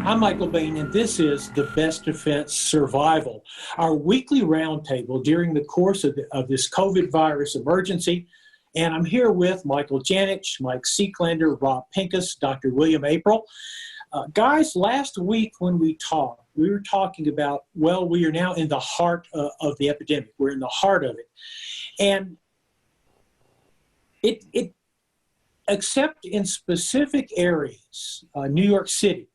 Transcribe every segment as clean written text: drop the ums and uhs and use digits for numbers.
I'm Michael Bain, and this is The Best Defense Survival, our weekly roundtable during the course of this COVID virus emergency. And I'm here with Michael Janich, Mike Seeklander, Rob Pincus, Dr. William April. Guys, last week when we talked, we were talking about, well, we are now in the heart of the epidemic. We're in the heart of it. And it except in specific areas, New York City,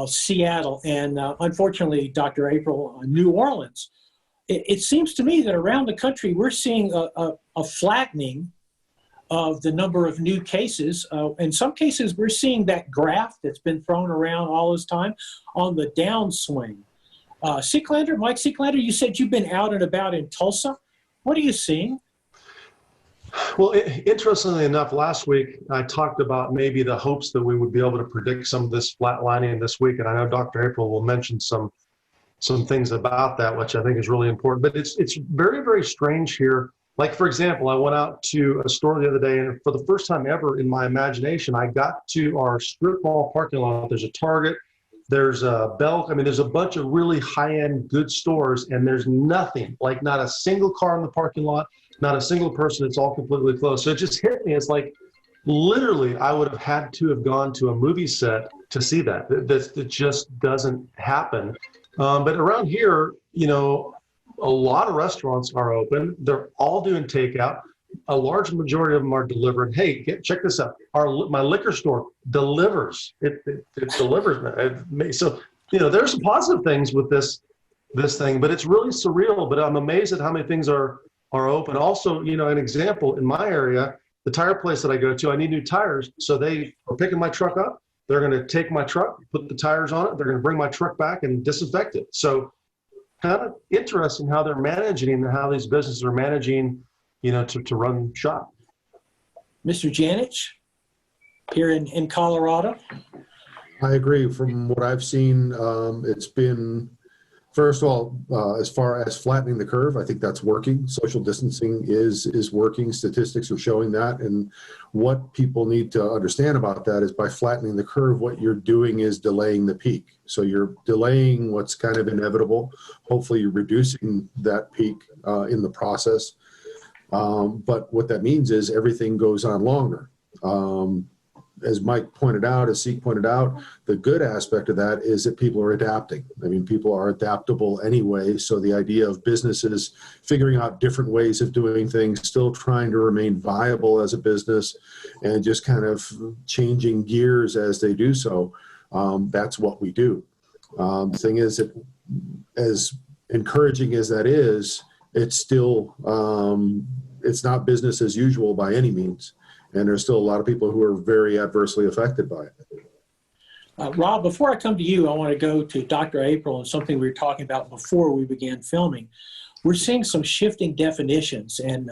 Seattle, and unfortunately, Dr. April, New Orleans, it seems to me that around the country, we're seeing a flattening of the number of new cases. In some cases, we're seeing that graph that's been thrown around all this time on the downswing. Seeklander, Mike Seeklander, you said you've been out and about in Tulsa. What are you seeing? Well, interestingly enough, last week I talked about maybe the hopes that we would be able to predict some of this flatlining this week, and I know Dr. April will mention some things about that, which I think is really important. But it's very, very strange here. Like, for example, I went out to a store the other day, and for the first time ever in my imagination, I got to our strip mall parking lot. There's a Target, there's a Belk. I mean, there's a bunch of really high-end good stores, and there's nothing, like not a single car in the parking lot, not a single person. It's all completely closed. So it just hit me. It's like, literally, I would have had to have gone to a movie set to see that. That just doesn't happen. But around here, you know, a lot of restaurants are open. They're all doing takeout. A large majority of them are delivering. Hey, check this out. My liquor store delivers. It delivers. So, you know, there's some positive things with this thing, but it's really surreal. But I'm amazed at how many things are open. Also, you know, an example in my area, the tire place that I go to, I need new tires. So they are picking my truck up. They're going to take my truck, put the tires on it. They're going to bring my truck back and disinfect it. So kind of interesting how they're managing and how these businesses are managing, you know, to run shop. Mr. Janich, here in Colorado. I agree. From what I've seen, it's been, first of all, as far as flattening the curve, I think that's working. Social distancing is working. Statistics are showing that. And what people need to understand about that is by flattening the curve, what you're doing is delaying the peak. So you're delaying what's kind of inevitable. Hopefully you're reducing that peak in the process. But what that means is everything goes on longer. As Mike pointed out, as Seek pointed out, the good aspect of that is that people are adapting. I mean, people are adaptable anyway. So the idea of businesses figuring out different ways of doing things, still trying to remain viable as a business and just kind of changing gears as they do so, that's what we do. The thing is that as encouraging as that is, it's still, it's not business as usual by any means. And there's still a lot of people who are very adversely affected by it. Rob, before I come to you, I want to go to Dr. April and something we were talking about before we began filming. We're seeing some shifting definitions. And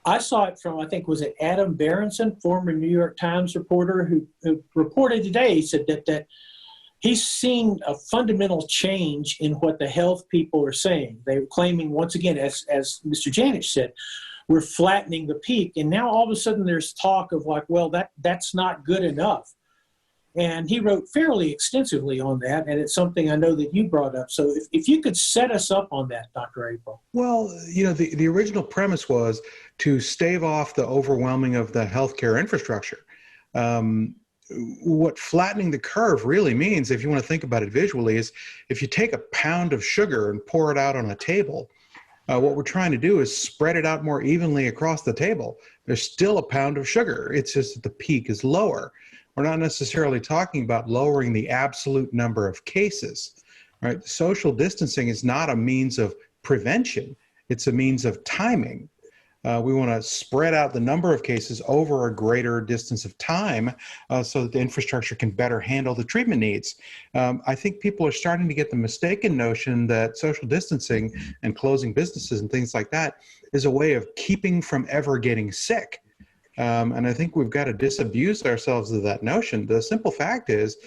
I saw it from, I think, was it Adam Berenson, former New York Times reporter, who reported today, he said that he's seen a fundamental change in what the health people are saying. They were claiming, once again, as Mr. Janich said, we're flattening the peak. And now all of a sudden there's talk of like, well, that's not good enough. And he wrote fairly extensively on that. And it's something I know that you brought up. So if you could set us up on that, Dr. April. Well, you know, the original premise was to stave off the overwhelming of the healthcare infrastructure. What flattening the curve really means, if you want to think about it visually, is if you take a pound of sugar and pour it out on a table, what we're trying to do is spread it out more evenly across the table. There's still a pound of sugar. It's just that the peak is lower. We're not necessarily talking about lowering the absolute number of cases, right? Social distancing is not a means of prevention. It's a means of timing. We want to spread out the number of cases over a greater distance of time so that the infrastructure can better handle the treatment needs. I think people are starting to get the mistaken notion that social distancing and closing businesses and things like that is a way of keeping from ever getting sick. And I think we've got to disabuse ourselves of that notion. The simple fact is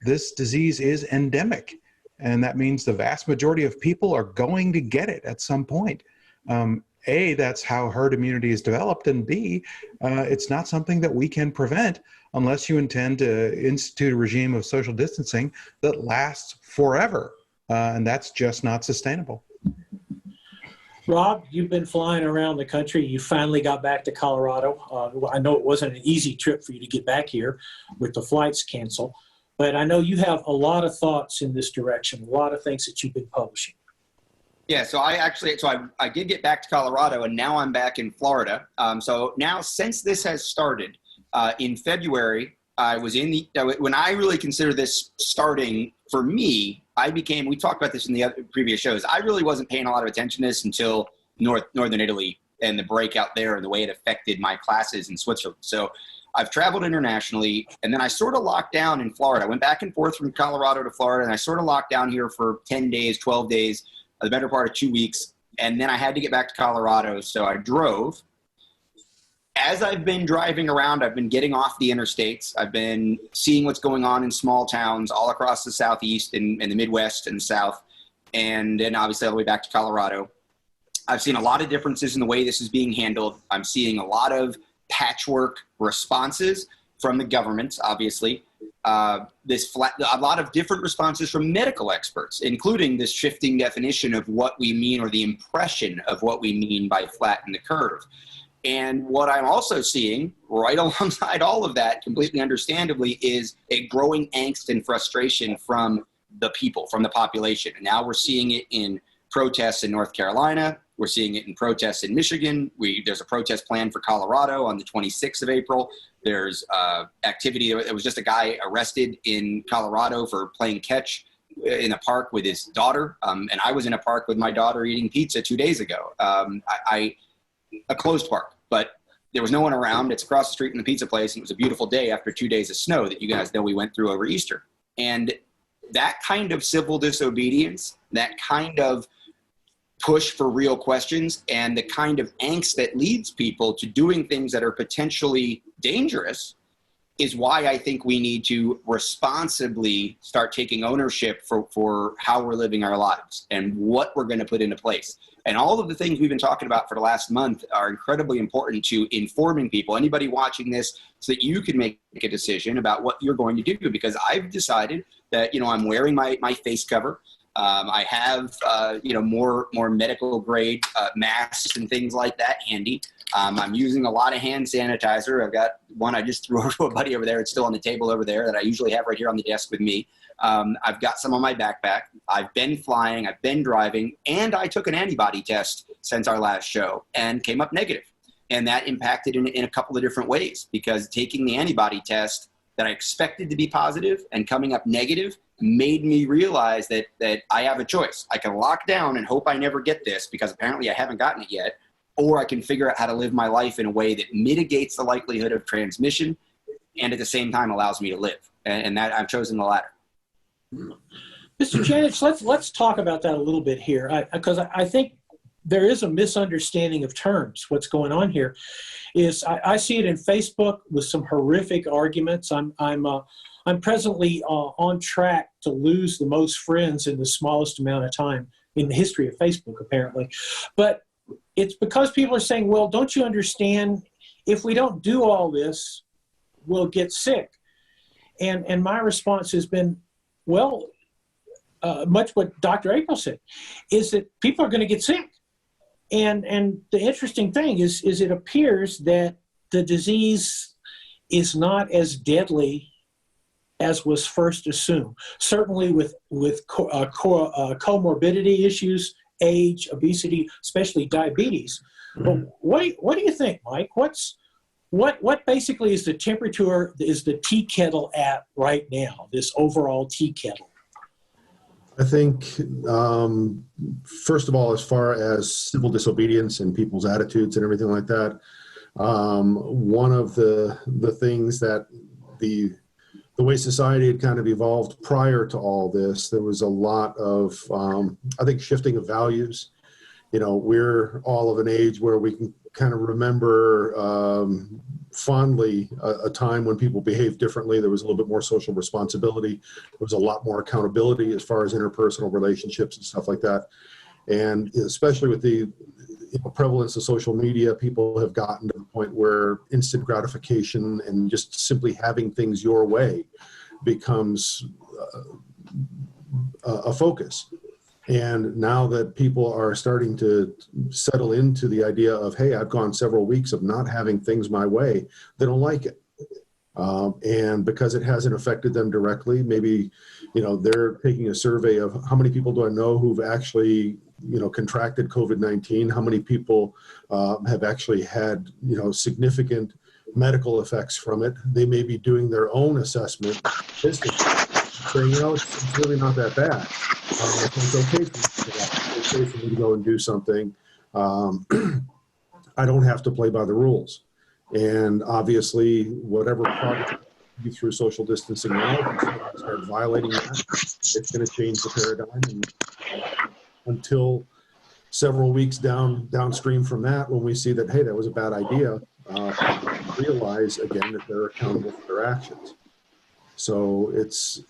this disease is endemic, and that means the vast majority of people are going to get it at some point. A, that's how herd immunity is developed, and B, it's not something that we can prevent unless you intend to institute a regime of social distancing that lasts forever. And that's just not sustainable. Rob, you've been flying around the country. You finally got back to Colorado. I know it wasn't an easy trip for you to get back here with the flights canceled, but I know you have a lot of thoughts in this direction, a lot of things that you've been publishing. Yeah, so I did get back to Colorado, and now I'm back in Florida. So now, since this has started in February, I was when I really consider this starting for me, we talked about this in the other previous shows. I really wasn't paying a lot of attention to this until Northern Italy and the breakout there and the way it affected my classes in Switzerland. So I've traveled internationally, and then I sort of locked down in Florida. I went back and forth from Colorado to Florida, and I sort of locked down here for 10 days, 12 days, the better part of 2 weeks. And then I had to get back to Colorado. So I drove. As I've been driving around, I've been getting off the interstates. I've been seeing what's going on in small towns all across the Southeast and the Midwest and the South. And then obviously all the way back to Colorado. I've seen a lot of differences in the way this is being handled. I'm seeing a lot of patchwork responses from the government, obviously. A lot of different responses from medical experts, including this shifting definition of what we mean, or the impression of what we mean by flatten the curve. And what I'm also seeing right alongside all of that, completely understandably, is a growing angst and frustration from the people, from the population. And now we're seeing it in protests in North Carolina. We're seeing it in protests in Michigan. There's a protest planned for Colorado on the 26th of April. There's activity. There was just a guy arrested in Colorado for playing catch in a park with his daughter. And I was in a park with my daughter eating pizza 2 days ago. A closed park, but there was no one around. It's across the street from the pizza place. And it was a beautiful day after 2 days of snow that you guys know we went through over Easter. And that kind of civil disobedience, that kind of push for real questions, and the kind of angst that leads people to doing things that are potentially dangerous is why I think we need to responsibly start taking ownership for how we're living our lives and what we're going to put into place. And all of the things we've been talking about for the last month are incredibly important to informing people, anybody watching this, so that you can make a decision about what you're going to do. Because I've decided that, I'm wearing my face cover. I have, more medical grade masks and things like that handy. I'm using a lot of hand sanitizer. I've got one I just threw over to a buddy over there. It's still on the table over there that I usually have right here on the desk with me. I've got some on my backpack. I've been flying. I've been driving. And I took an antibody test since our last show and came up negative. And that impacted in a couple of different ways, because taking the antibody test that I expected to be positive and coming up negative made me realize that I have a choice. I can lock down and hope I never get this, because apparently I haven't gotten it yet, or I can figure out how to live my life in a way that mitigates the likelihood of transmission and at the same time allows me to live. And that I've chosen the latter. Mr. Janich, let's talk about that a little bit here, because I think there is a misunderstanding of terms. What's going on here is I see it in Facebook with some horrific arguments. I'm presently on track to lose the most friends in the smallest amount of time in the history of Facebook, apparently. But it's because people are saying, well, don't you understand, if we don't do all this, we'll get sick. And my response has been, well, much what Dr. April said, is that people are going to get sick. And the interesting thing is it appears that the disease is not as deadly as was first assumed. Certainly with comorbidity issues, age, obesity, especially diabetes. Mm-hmm. But what do you think, Mike? What basically is the temperature, is the tea kettle at right now, this overall tea kettle? I think, first of all, as far as civil disobedience and people's attitudes and everything like that, one of the things that the way society had kind of evolved prior to all this, there was a lot of, I think, shifting of values. We're all of an age where we can kind of remember fondly a time when people behaved differently. There was a little bit more social responsibility. There was a lot more accountability as far as interpersonal relationships and stuff like that. And especially with the prevalence of social media, people have gotten to the point where instant gratification and just simply having things your way becomes a focus. And now that people are starting to settle into the idea of, hey, I've gone several weeks of not having things my way, they don't like it. And because it hasn't affected them directly, maybe, they're taking a survey of how many people do I know who've actually, contracted COVID-19, how many people have actually had, significant medical effects from it. They may be doing their own assessment, saying, it's really not that bad. It's okay for me to go and do something. I don't have to play by the rules. And obviously, whatever progress you through social distancing now, if you start violating that, it's going to change the paradigm. And until several weeks downstream from that, when we see that, hey, that was a bad idea, realize again that they're accountable for their actions. So it's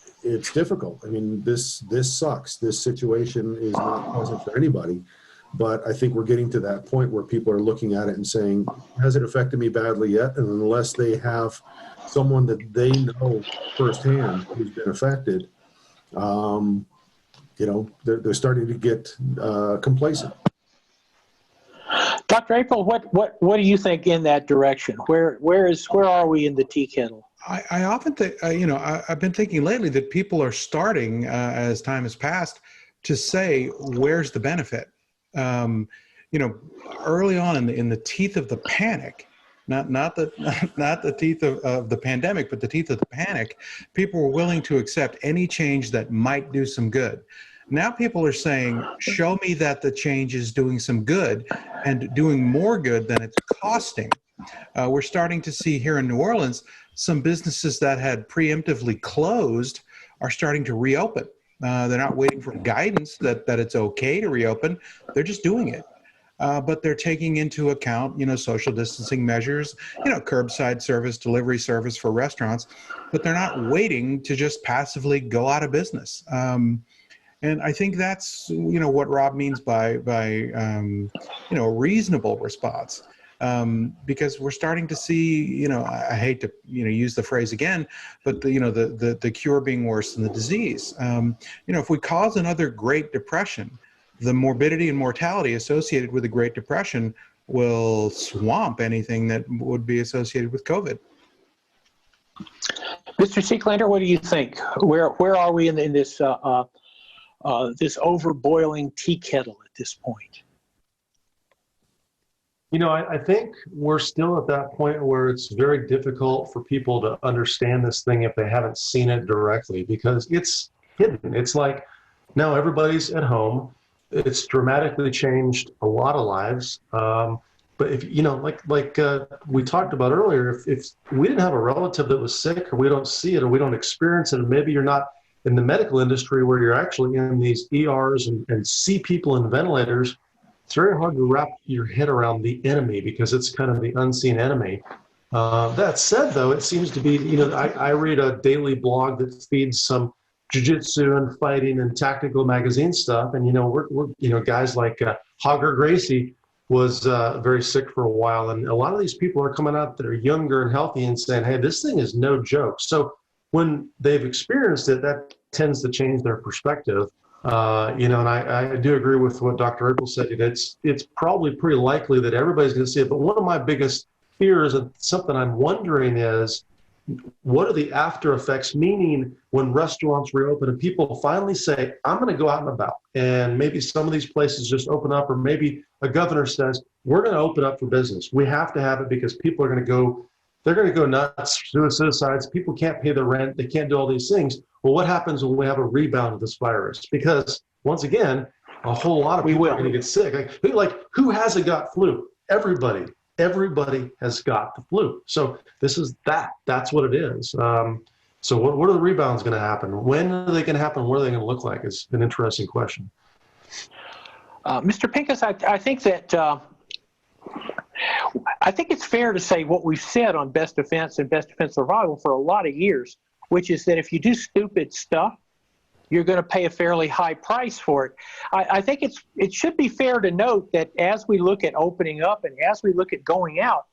difficult. I mean, this sucks. This situation is not pleasant for anybody. But I think we're getting to that point where people are looking at it and saying, has it affected me badly yet? And unless they have someone that they know firsthand who's been affected, they're starting to get complacent. Dr. April, what do you think in that direction? Where are we in the tea kettle? I often think, I've been thinking lately that people are starting, as time has passed, to say, where's the benefit? Early on in the teeth of the panic, not the teeth of the pandemic, but the teeth of the panic, people were willing to accept any change that might do some good. Now people are saying, show me that the change is doing some good and doing more good than it's costing. We're starting to see here in New Orleans, some businesses that had preemptively closed are starting to reopen. They're not waiting for guidance that it's okay to reopen. They're just doing it. But they're taking into account, social distancing measures, curbside service, delivery service for restaurants, but they're not waiting to just passively go out of business. And I think that's, what Rob means by a reasonable response. Because we're starting to see, I hate to, use the phrase again, but the cure being worse than the disease. If we cause another Great Depression, the morbidity and mortality associated with the Great Depression will swamp anything that would be associated with COVID. Mr. Seeklander, what do you think? Where are we in this this overboiling tea kettle at this point? I think we're still at that point where it's very difficult for people to understand this thing if they haven't seen it directly, because it's hidden. It's like now everybody's at home. It's dramatically changed a lot of lives. But if, like we talked about earlier, if we didn't have a relative that was sick, or we don't see it, or we don't experience it, or maybe you're not in the medical industry where you're actually in these ERs and see people in ventilators, it's very hard to wrap your head around the enemy, because it's kind of the unseen enemy. That said, though, it seems to be, I read a daily blog that feeds some jiu-jitsu and fighting and tactical magazine stuff. And, we're guys like Hogger Gracie was very sick for a while. And a lot of these people are coming out that are younger and healthy and saying, hey, this thing is no joke. So when they've experienced it, that tends to change their perspective. And I do agree with what Dr. April said. It's probably pretty likely that everybody's going to see it. But one of my biggest fears and something I'm wondering is, what are the after effects, meaning when restaurants reopen and people finally say, I'm going to go out and about, and maybe some of these places just open up, or maybe a governor says, we're going to open up for business. We have to have it because people are going to go, they're going to go nuts, suicides. People can't pay the rent. They can't do all these things. Well, what happens when we have a rebound of this virus? Because once again, a whole lot of people are going to get sick. Like who hasn't got flu? Everybody has got the flu. So that's what it is. So what are the rebounds going to happen? When are they going to happen? What are they going to look like? It's an interesting question. Mr. Pincus, I think that I think it's fair to say what we've said on best defense and best defense survival for a lot of years, which is that if you do stupid stuff, you're going to pay a fairly high price for it. I think it should be fair to note that as we look at opening up and as we look at going out,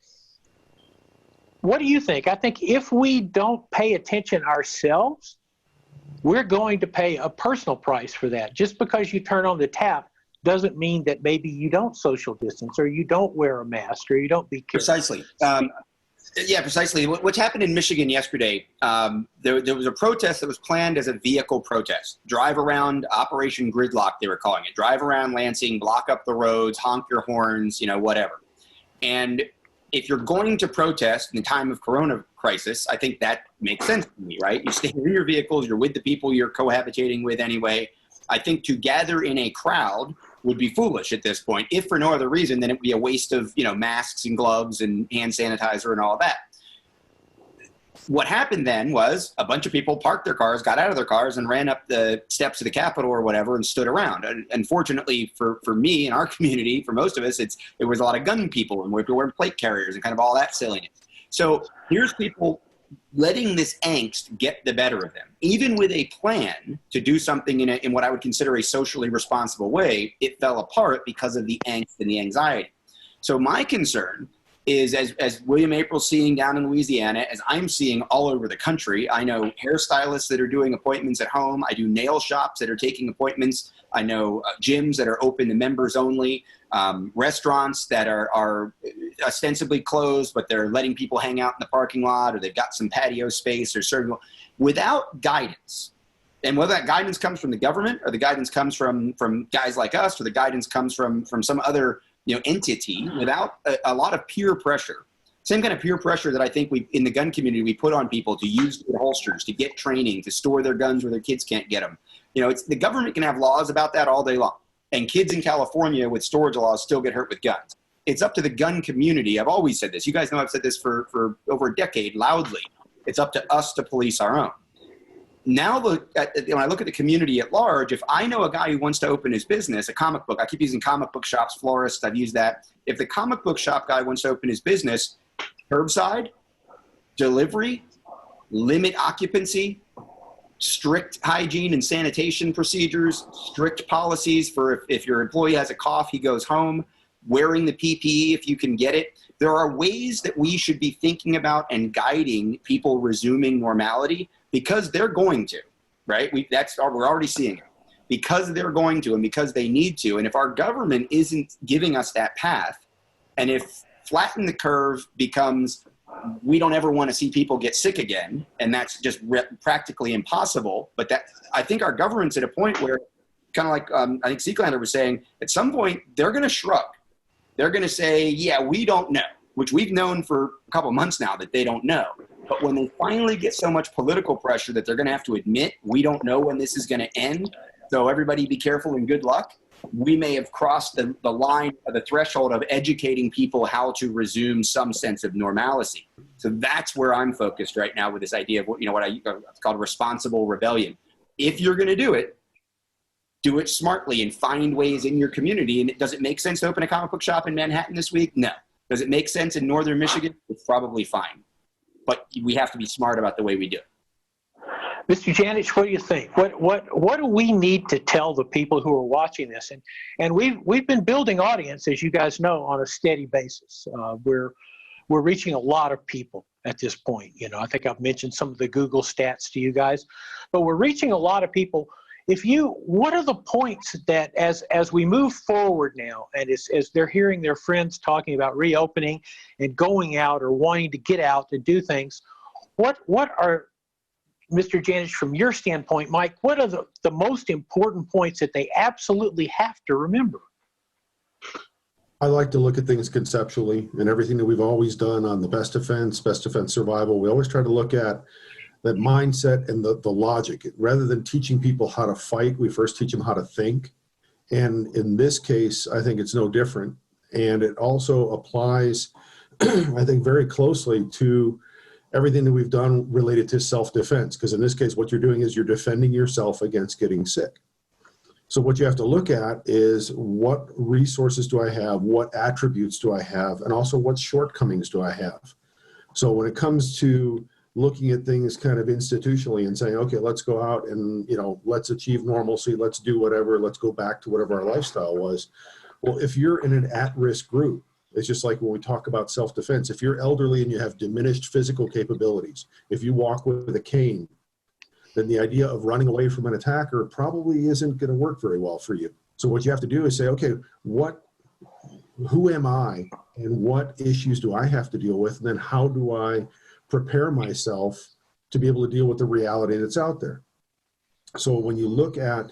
what do you think? I think if we don't pay attention ourselves, we're going to pay a personal price for that. Just because you turn on the tap doesn't mean that maybe you don't social distance or you don't wear a mask or you don't be careful. Precisely. Yeah, precisely. What happened in Michigan yesterday, there was a protest that was planned as a vehicle protest. Drive around, Operation Gridlock, they were calling it. Drive around Lansing, block up the roads, honk your horns, whatever. And if you're going to protest in the time of corona crisis, I think that makes sense to me, right? You stay in your vehicles, you're with the people you're cohabitating with anyway. I think to gather in a crowd would be foolish at this point. If for no other reason, then it would be a waste of, masks and gloves and hand sanitizer and all of that. What happened then was a bunch of people parked their cars, got out of their cars, and ran up the steps of the Capitol or whatever and stood around. And unfortunately for me and our community, for most of us, it was a lot of gun people and we were wearing plate carriers and kind of all that silliness. So here's people letting this angst get the better of them. Even with a plan to do something in what I would consider a socially responsible way, it fell apart because of the angst and the anxiety. So my concern is, as William April's seeing down in Louisiana, as I'm seeing all over the country, I know hairstylists that are doing appointments at home. I do nail shops that are taking appointments. I know gyms that are open to members only, restaurants that are ostensibly closed, but they're letting people hang out in the parking lot, or they've got some patio space or serving without guidance. And whether that guidance comes from the government or the guidance comes from guys like us or the guidance comes from some other entity, without a lot of peer pressure, same kind of peer pressure that I think in the gun community we put on people to use good holsters, to get training, to store their guns where their kids can't get them. The government can have laws about that all day long. And kids in California with storage laws still get hurt with guns. It's up to the gun community. I've always said this. You guys know I've said this for over a decade loudly. It's up to us to police our own. Now, when I look at the community at large, if I know a guy who wants to open his business, a comic book, I keep using comic book shops, florists, I've used that. If the comic book shop guy wants to open his business, curbside, delivery, limit occupancy, strict hygiene and sanitation procedures, strict policies for if your employee has a cough, he goes home, wearing the PPE if you can get it. There are ways that we should be thinking about and guiding people resuming normality because they're going to, right? We're already seeing it. Because they're going to and because they need to. And if our government isn't giving us that path, and if flatten the curve becomes we don't ever want to see people get sick again, and that's just practically impossible. But I think our government's at a point where, kind of like I think Seeklander was saying, at some point they're going to shrug. They're going to say, yeah, we don't know, which we've known for a couple months now that they don't know. But when they finally get so much political pressure that they're going to have to admit, we don't know when this is going to end, so everybody be careful and good luck, we may have crossed the line of the threshold of educating people how to resume some sense of normalcy. So that's where I'm focused right now with this idea of what I call responsible rebellion. If you're going to do it smartly and find ways in your community. And does it make sense to open a comic book shop in Manhattan this week? No. Does it make sense in northern Michigan? It's probably fine. But we have to be smart about the way we do it. Mr. Janich, what do you think? What do we need to tell the people who are watching this? And we've been building audience, as you guys know, on a steady basis. We're reaching a lot of people at this point. I think I've mentioned some of the Google stats to you guys, but we're reaching a lot of people. What are the points that as we move forward now, and as they're hearing their friends talking about reopening and going out or wanting to get out and do things, what are, Mr. Janich, from your standpoint, Mike, what are the most important points that they absolutely have to remember? I like to look at things conceptually, and everything that we've always done on the best defense survival. We always try to look at that mindset and the logic. Rather than teaching people how to fight, we first teach them how to think. And in this case, I think it's no different. And it also applies, I think, very closely to everything that we've done related to self-defense. Because in this case, what you're doing is you're defending yourself against getting sick. So what you have to look at is what resources do I have, what attributes do I have, and also what shortcomings do I have. So when it comes to looking at things kind of institutionally and saying, okay, let's go out and, let's achieve normalcy. Let's do whatever. Let's go back to whatever our lifestyle was. Well, if you're in an at-risk group, it's just like when we talk about self-defense. If you're elderly and you have diminished physical capabilities, if you walk with a cane, then the idea of running away from an attacker probably isn't going to work very well for you. So what you have to do is say, okay, who am I and what issues do I have to deal with? And then how do I prepare myself to be able to deal with the reality that's out there? So when you look at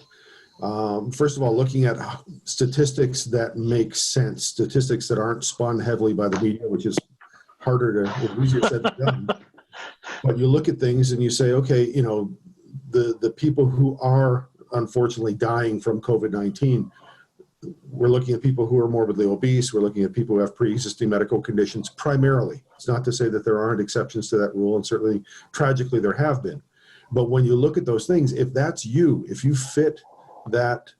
first of all, looking at statistics that make sense, statistics that aren't spun heavily by the media, which is easier said than done. But you look at things and you say, okay, the people who are unfortunately dying from COVID-19, we're looking at people who are morbidly obese. We're looking at people who have pre-existing medical conditions primarily. It's not to say that there aren't exceptions to that rule, and certainly tragically there have been. But when you look at those things, if that's you, if you fit that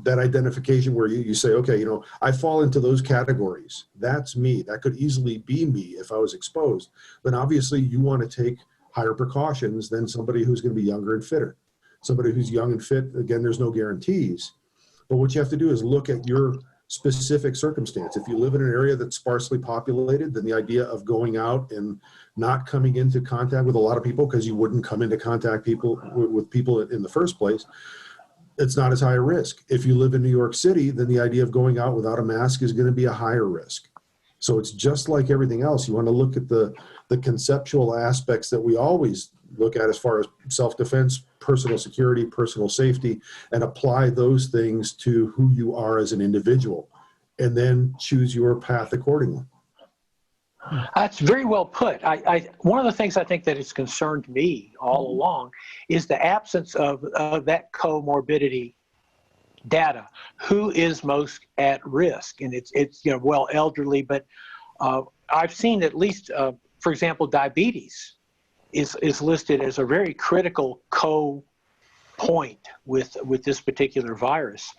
identification where you say, okay, I fall into those categories. That's me. That could easily be me if I was exposed. Then obviously you want to take higher precautions than somebody who's going to be younger and fitter. Somebody who's young and fit, again, there's no guarantees. But what you have to do is look at your specific circumstance. If you live in an area that's sparsely populated, then the idea of going out and not coming into contact with a lot of people, because you wouldn't come into contact with people in the first place, it's not as high a risk. If you live in New York City, then the idea of going out without a mask is going to be a higher risk. So it's just like everything else. You want to look at the conceptual aspects that we always look at as far as self-defense, personal security, personal safety, and apply those things to who you are as an individual, and then choose your path accordingly. That's very well put. One of the things I think that has concerned me all along is the absence of that comorbidity data. Who is most at risk? And it's elderly, but I've seen at least, for example, diabetes is listed as a very critical point with this particular virus.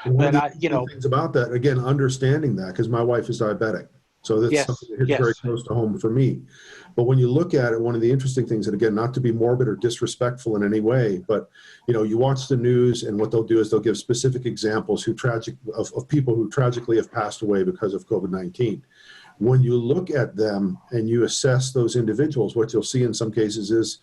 But things about that, again, understanding that, because my wife is diabetic. So that's something that hits very close to home for me. But when you look at it, one of the interesting things, and again, not to be morbid or disrespectful in any way, but you watch the news, and what they'll do is they'll give specific examples of people who tragically have passed away because of COVID-19. When you look at them and you assess those individuals, what you'll see in some cases is,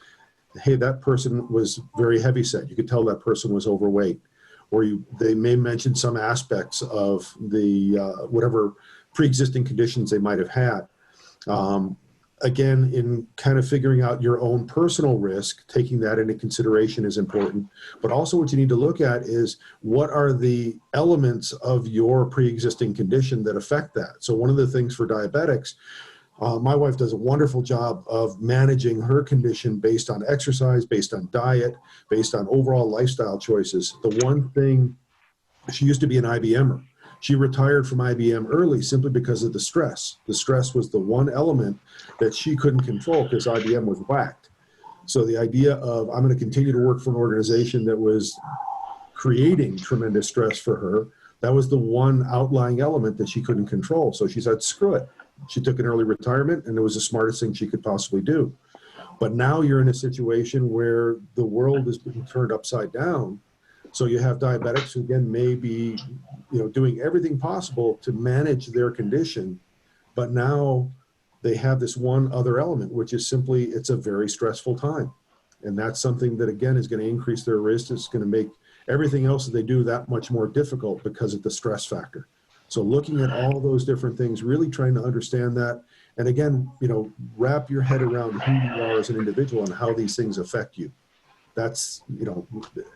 hey, that person was very heavyset. You could tell that person was overweight. Or they may mention some aspects of the whatever pre-existing conditions they might have had. Again, in kind of figuring out your own personal risk, taking that into consideration is important. But also what you need to look at is, what are the elements of your pre-existing condition that affect that? So one of the things for diabetics, my wife does a wonderful job of managing her condition based on exercise, based on diet, based on overall lifestyle choices. The one thing, she used to be an IBMer. She retired from IBM early simply because of the stress. The stress was the one element that she couldn't control because IBM was whacked. So the idea of, I'm going to continue to work for an organization that was creating tremendous stress for her, that was the one outlying element that she couldn't control. So she said, screw it. She took an early retirement, and it was the smartest thing she could possibly do. But now you're in a situation where the world is being turned upside down. So you have diabetics who, again, may be doing everything possible to manage their condition, but now they have this one other element, which is simply, it's a very stressful time. And that's something that, again, is going to increase their risk. It's going to make everything else that they do that much more difficult because of the stress factor. So looking at all those different things, really trying to understand that. And again, wrap your head around who you are as an individual and how these things affect you. That's,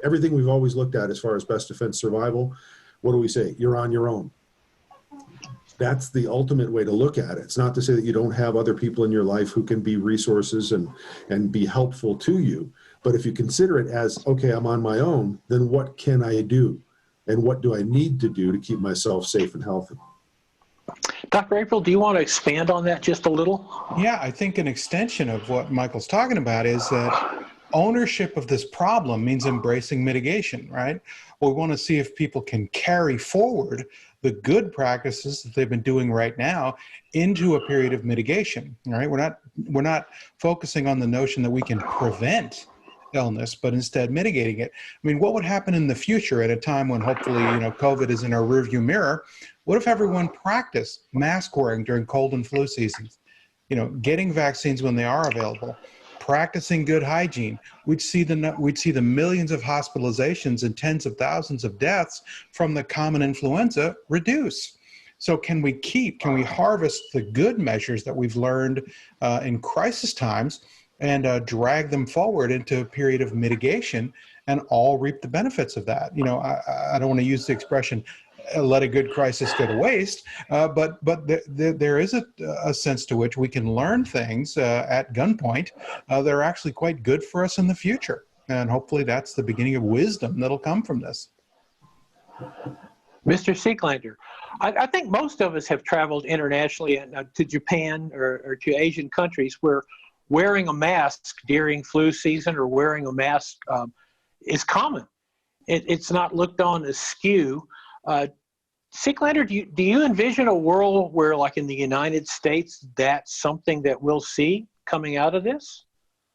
everything we've always looked at as far as best defense survival. What do we say? You're on your own. That's the ultimate way to look at it. It's not to say that you don't have other people in your life who can be resources and be helpful to you. But if you consider it as, okay, I'm on my own, then what can I do? And what do I need to do to keep myself safe and healthy? Dr. April, do you want to expand on that just a little? Yeah, I think an extension of what Michael's talking about is that ownership of this problem means embracing mitigation, right? We want to see if people can carry forward the good practices that they've been doing right now into a period of mitigation. All right, we're not focusing on the notion that we can prevent illness, but instead mitigating it. I mean, what would happen in the future at a time when hopefully, COVID is in our rearview mirror? What if everyone practiced mask wearing during cold and flu seasons? Getting vaccines when they are available, practicing good hygiene. We'd see the millions of hospitalizations and tens of thousands of deaths from the common influenza reduce. So can we harvest the good measures that we've learned in crisis times and drag them forward into a period of mitigation and all reap the benefits of that? I don't want to use the expression, let a good crisis go to waste, but there is a sense to which we can learn things at gunpoint that are actually quite good for us in the future. And hopefully that's the beginning of wisdom that'll come from this. Mr. Seeklander, I think most of us have traveled internationally to Japan or to Asian countries where wearing a mask during flu season or wearing a mask is common. It's not looked on askew. Seeklander, do you envision a world where, like in the United States, that's something that we'll see coming out of this?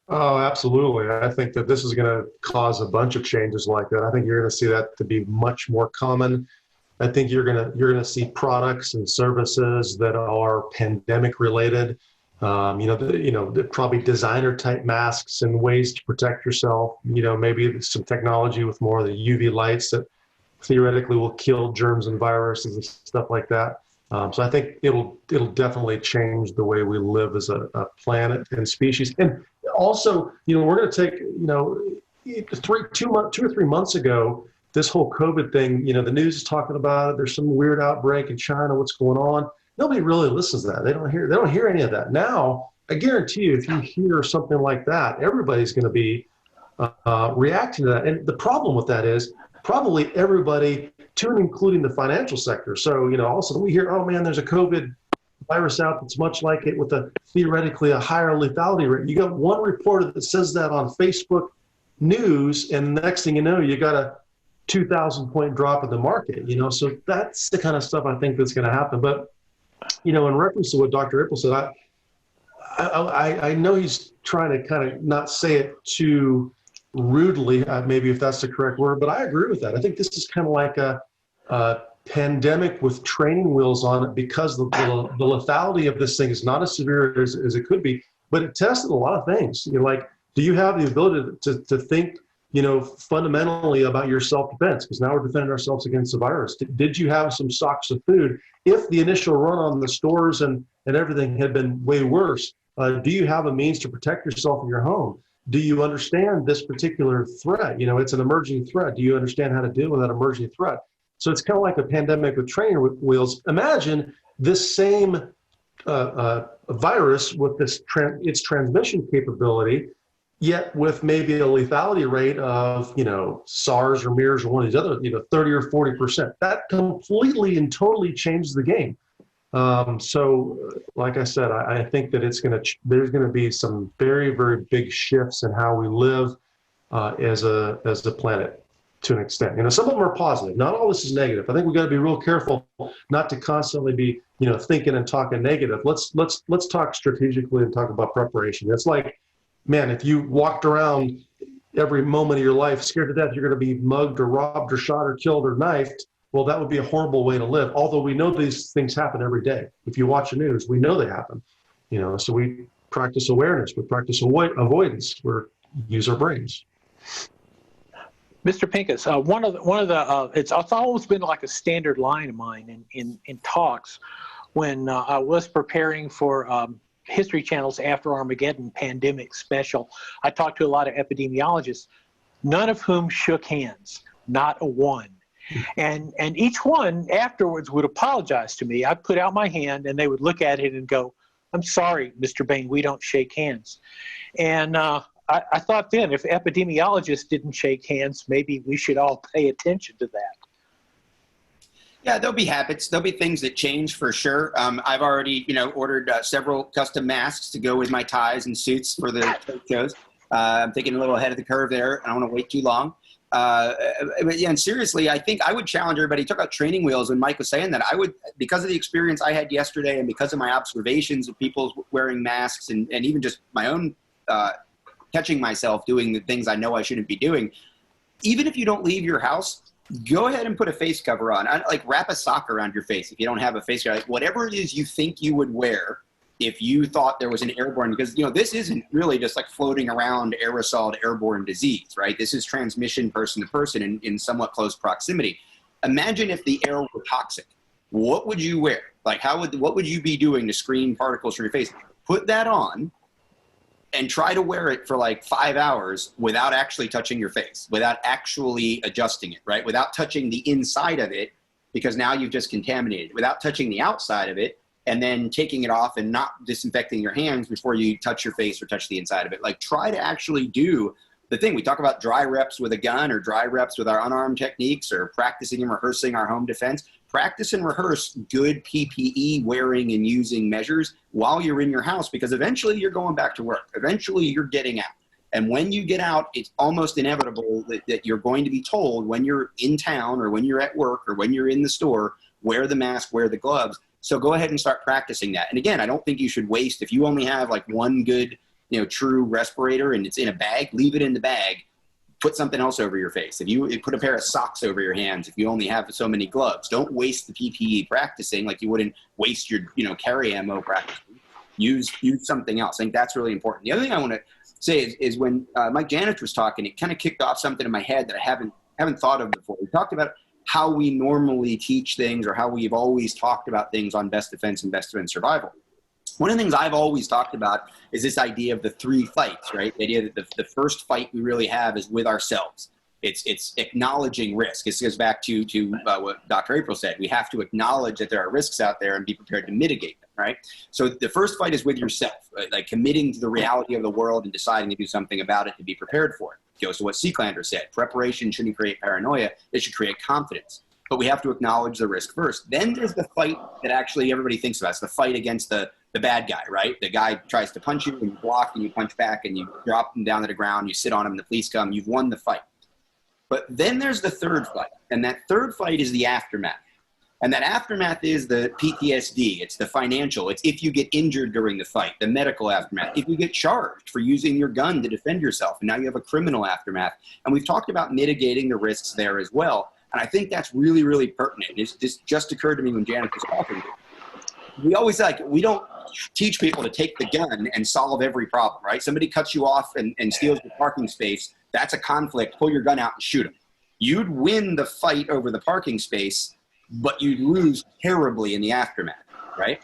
Oh, absolutely. I think that this is going to cause a bunch of changes like that. I think you're going to see that to be much more common. I think you're going to see products and services that are pandemic related. Probably designer type masks and ways to protect yourself. Maybe some technology with more of the UV lights that theoretically will kill germs and viruses and stuff like that. So I think it'll definitely change the way we live as a planet and species. And also, we're going to take, 2 or 3 months ago, this whole COVID thing, the news is talking about it. There's some weird outbreak in China. What's going on? Nobody really listens to that. They don't hear any of that. Now, I guarantee you, if you hear something like that, everybody's going to be reacting to that. And the problem with that is probably everybody, to and including the financial sector. So, all of a sudden we hear, oh man, there's a COVID virus out that's much like it with theoretically a higher lethality rate. You got one reporter that says that on Facebook News, and the next thing you know, you got a 2,000 point drop in the market. So that's the kind of stuff I think that's going to happen. But in reference to what Dr. April said, I know he's trying to kind of not say it too rudely, maybe if that's the correct word, but I agree with that. I think this is kind of like a pandemic with training wheels on it, because the lethality of this thing is not as severe as it could be, but it tested a lot of things. Do you have the ability to think, fundamentally about your self-defense? Because now we're defending ourselves against the virus. Did you have some stocks of food? If the initial run on the stores and everything had been way worse, do you have a means to protect yourself in your home? Do you understand this particular threat? It's an emerging threat. Do you understand how to deal with that emerging threat? So it's kind of like a pandemic with training wheels. Imagine this same virus with its transmission capability, yet with maybe a lethality rate of, SARS or MERS or one of these other, 30 or 40%. That completely and totally changes the game. So like I said, I think that there's going to be some very, very big shifts in how we live as a planet to an extent. Some of them are positive. Not all this is negative. I think we've got to be real careful not to constantly be, thinking and talking negative. Let's talk strategically and talk about preparation. It's like, man, if you walked around every moment of your life scared to death you're going to be mugged or robbed or shot or killed or knifed, well, that would be a horrible way to live. Although we know these things happen every day. If you watch the news, we know they happen. So we practice awareness, we practice avoidance, we use our brains. Mr. Pincus, one of the it's always been like a standard line of mine in talks when I was preparing for History Channel's After Armageddon pandemic special. I talked to a lot of epidemiologists, none of whom shook hands, not a one. And each one afterwards would apologize to me. I'd put out my hand and they would look at it and go, "I'm sorry, Mr. Bain, we don't shake hands." And I thought then, if epidemiologists didn't shake hands, maybe we should all pay attention to that. Yeah, there'll be habits. There'll be things that change for sure. I've already, ordered several custom masks to go with my ties and suits for the trade shows. I'm thinking a little ahead of the curve there. I don't want to wait too long. But yeah, and seriously, I think I would challenge everybody. Talk about training wheels, and Mike was saying that I would, because of the experience I had yesterday, and because of my observations of people wearing masks, and even just my own catching myself doing the things I know I shouldn't be doing. Even if you don't leave your house, go ahead and put a face cover on. Like wrap a sock around your face if you don't have a face cover. Like whatever it is you think you would wear if you thought there was an airborne, because this isn't really just like floating around aerosol airborne disease, right? This is transmission person to person in somewhat close proximity. Imagine if the air were toxic. What would you wear? Like what would you be doing to screen particles from your face? Put that on and try to wear it for like 5 hours without actually touching your face, without actually adjusting it, right? Without touching the inside of it, because now you've just contaminated it, without touching the outside of it, and then taking it off and not disinfecting your hands before you touch your face or touch the inside of it. Like try to actually do the thing. We talk about dry reps with a gun or dry reps with our unarmed techniques or practicing and rehearsing our home defense. Practice and rehearse good PPE wearing and using measures while you're in your house, because eventually you're going back to work. Eventually you're getting out. And when you get out, it's almost inevitable that you're going to be told when you're in town or when you're at work or when you're in the store, wear the mask, wear the gloves. So go ahead and start practicing that. And again, I don't think you should waste, if you only have like one good, true respirator and it's in a bag, leave it in the bag. Put something else over your face. If you put a pair of socks over your hands, if you only have so many gloves, don't waste the PPE practicing like you wouldn't waste your, carry ammo practicing. Use something else. I think that's really important. The other thing I want to say is when Mike Janich was talking, it kind of kicked off something in my head that I haven't thought of before. We talked about how we normally teach things or how we've always talked about things on best defense and best defense survival. One of the things I've always talked about is this idea of the 3 fights, right? The idea that the first fight we really have is with ourselves. It's acknowledging risk. This goes back to what Dr. April said. We have to acknowledge that there are risks out there and be prepared to mitigate them, right? So the first fight is with yourself, right? Like committing to the reality of the world and deciding to do something about it to be prepared for it. It goes to what Seeklander said. Preparation shouldn't create paranoia. It should create confidence. But we have to acknowledge the risk first. Then there's the fight that actually everybody thinks about. It's the fight against the bad guy, right? The guy tries to punch you and you block and you punch back and you drop him down to the ground, you sit on him and the police come, you've won the fight. But then there's the third fight, and that third fight is the aftermath. And that aftermath is the PTSD, it's the financial, it's if you get injured during the fight, the medical aftermath, if you get charged for using your gun to defend yourself, and now you have a criminal aftermath. And we've talked about mitigating the risks there as well. And I think that's really, really pertinent. This just occurred to me when Janet was talking. We always we don't teach people to take the gun and solve every problem, right? Somebody cuts you off and steals your parking space. That's a conflict. Pull your gun out and shoot them. You'd win the fight over the parking space, but you'd lose terribly in the aftermath, right?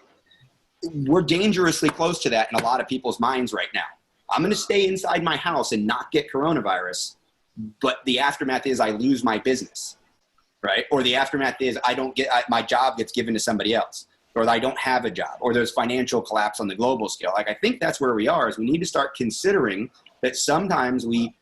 We're dangerously close to that in a lot of people's minds right now. I'm going to stay inside my house and not get coronavirus, but the aftermath is I lose my business, right? Or the aftermath is my job gets given to somebody else, or I don't have a job, or there's financial collapse on the global scale. Like I think that's where we are, is we need to start considering that sometimes we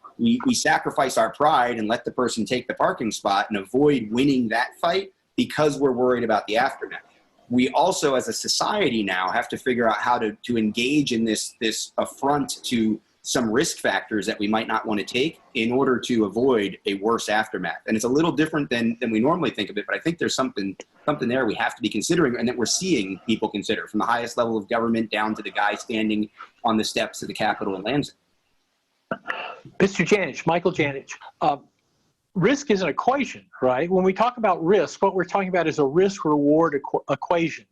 sacrifice our pride and let the person take the parking spot and avoid winning that fight because we're worried about the aftermath. We also, as a society now, have to figure out how to engage in this affront to some risk factors that we might not want to take in order to avoid a worse aftermath. And it's a little different than we normally think of it, but I think there's something there we have to be considering and that we're seeing people consider, from the highest level of government down to the guy standing on the steps of the Capitol in Lansing. Mr. Janich, Michael Janich, risk is an equation, right? When we talk about risk, what we're talking about is a risk-reward equation,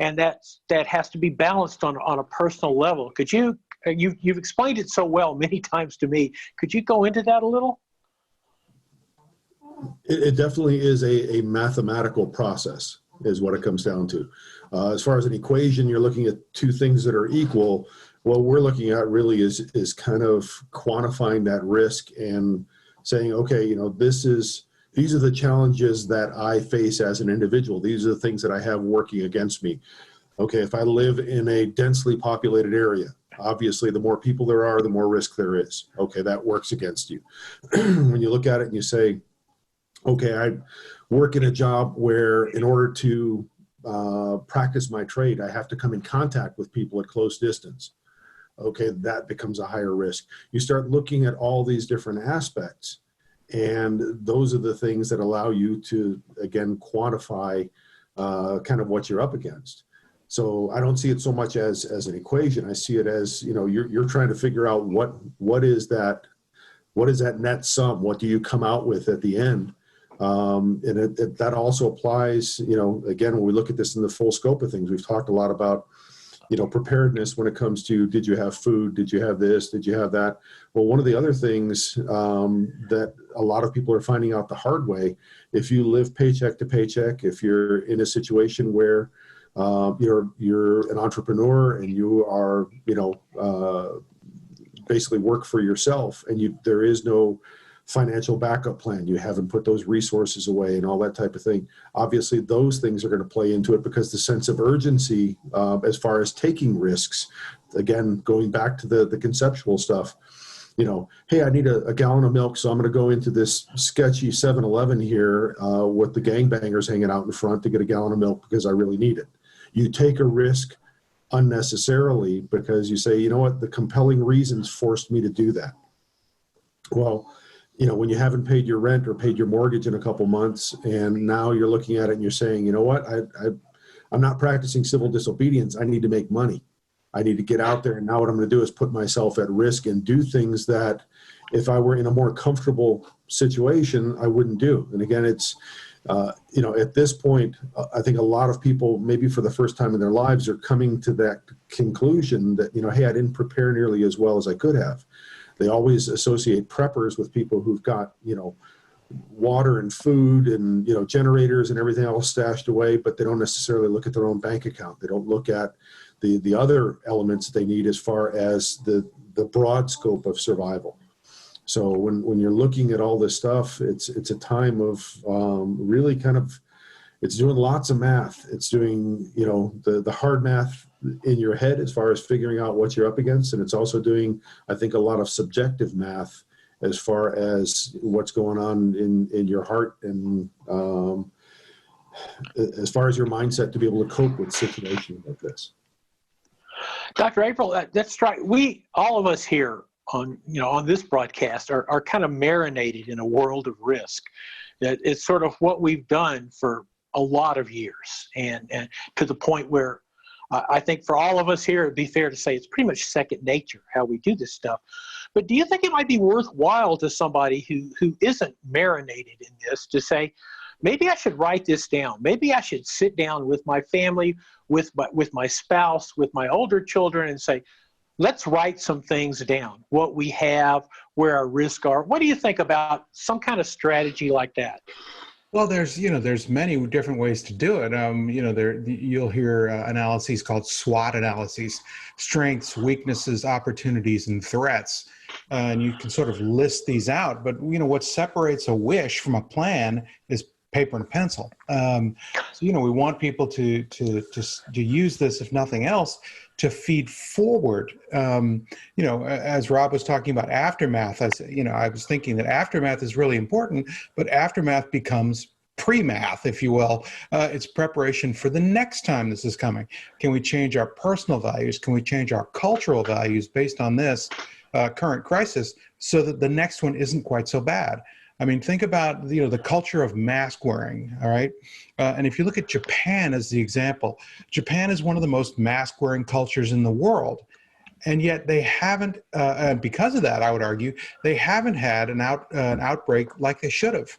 and that has to be balanced on a personal level. Could you've explained it so well many times to me. Could you go into that a little? It definitely is a mathematical process, is what it comes down to. As far as an equation, you're looking at two things that are equal. What we're looking at really is kind of quantifying that risk and saying, okay, these are the challenges that I face as an individual. These are the things that I have working against me. Okay, if I live in a densely populated area, obviously the more people there are, the more risk there is. Okay, that works against you. When you look at it and you say, okay, I work in a job where in order to practice my trade, I have to come in contact with people at close distance. Okay, that becomes a higher risk. You start looking at all these different aspects, And those are the things that allow you to, again, quantify kind of what you're up against. So I don't see it so much as an equation. I see it as, you're trying to figure out what is that net sum? What do you come out with at the end? And that also applies, again, when we look at this in the full scope of things, we've talked a lot about, preparedness when it comes to, did you have food? Did you have this? Did you have that? Well, one of the other things that a lot of people are finding out the hard way, if you live paycheck to paycheck, if you're in a situation where you're an entrepreneur and you are, basically work for yourself and there is no financial backup plan, you haven't put those resources away and all that type of thing. Obviously, those things are going to play into it because the sense of urgency as far as taking risks, again, going back to the conceptual stuff, hey, I need a gallon of milk, so I'm going to go into this sketchy 7-Eleven here with the gangbangers hanging out in front to get a gallon of milk because I really need it. You take a risk unnecessarily because you say, you know what, the compelling reasons forced me to do that. Well, when you haven't paid your rent or paid your mortgage in a couple months, and now you're looking at it and you're saying, you know what, I'm not practicing civil disobedience. I need to make money. I need to get out there. And now what I'm going to do is put myself at risk and do things that if I were in a more comfortable situation, I wouldn't do. And again, it's, at this point, I think a lot of people, maybe for the first time in their lives, are coming to that conclusion that, hey, I didn't prepare nearly as well as I could have. They always associate preppers with people who've got, water and food and, generators and everything else stashed away, but they don't necessarily look at their own bank account. They don't look at the other elements they need as far as the broad scope of survival. So when you're looking at all this stuff, it's a time of really kind of, it's doing lots of math. It's doing, the hard math in your head as far as figuring out what you're up against. And it's also doing, I think, a lot of subjective math as far as what's going on in your heart and as far as your mindset to be able to cope with situations like this. Dr. April, that's right. All of us here on this broadcast are kind of marinated in a world of risk. It's sort of what we've done for a lot of years, and to the point where I think for all of us here, it'd be fair to say it's pretty much second nature how we do this stuff. But do you think it might be worthwhile to somebody who isn't marinated in this to say, maybe I should write this down. Maybe I should sit down with my family, with my spouse, with my older children and say, let's write some things down, what we have, where our risks are. What do you think about some kind of strategy like that? Well, there's many different ways to do it. You'll hear analyses called SWOT analyses: strengths, weaknesses, opportunities, and threats. And you can sort of list these out. But what separates a wish from a plan is paper and pencil. So we want people to use this, if nothing else, to feed forward. As Rob was talking about aftermath, I was thinking that aftermath is really important, but aftermath becomes pre-math, if you will. It's preparation for the next time this is coming. Can we change our personal values? Can we change our cultural values based on this current crisis so that the next one isn't quite so bad? I mean, think about the culture of mask wearing, all right? And if you look at Japan as the example, Japan is one of the most mask-wearing cultures in the world. And yet they haven't, and because of that, I would argue, they haven't had an outbreak like they should have.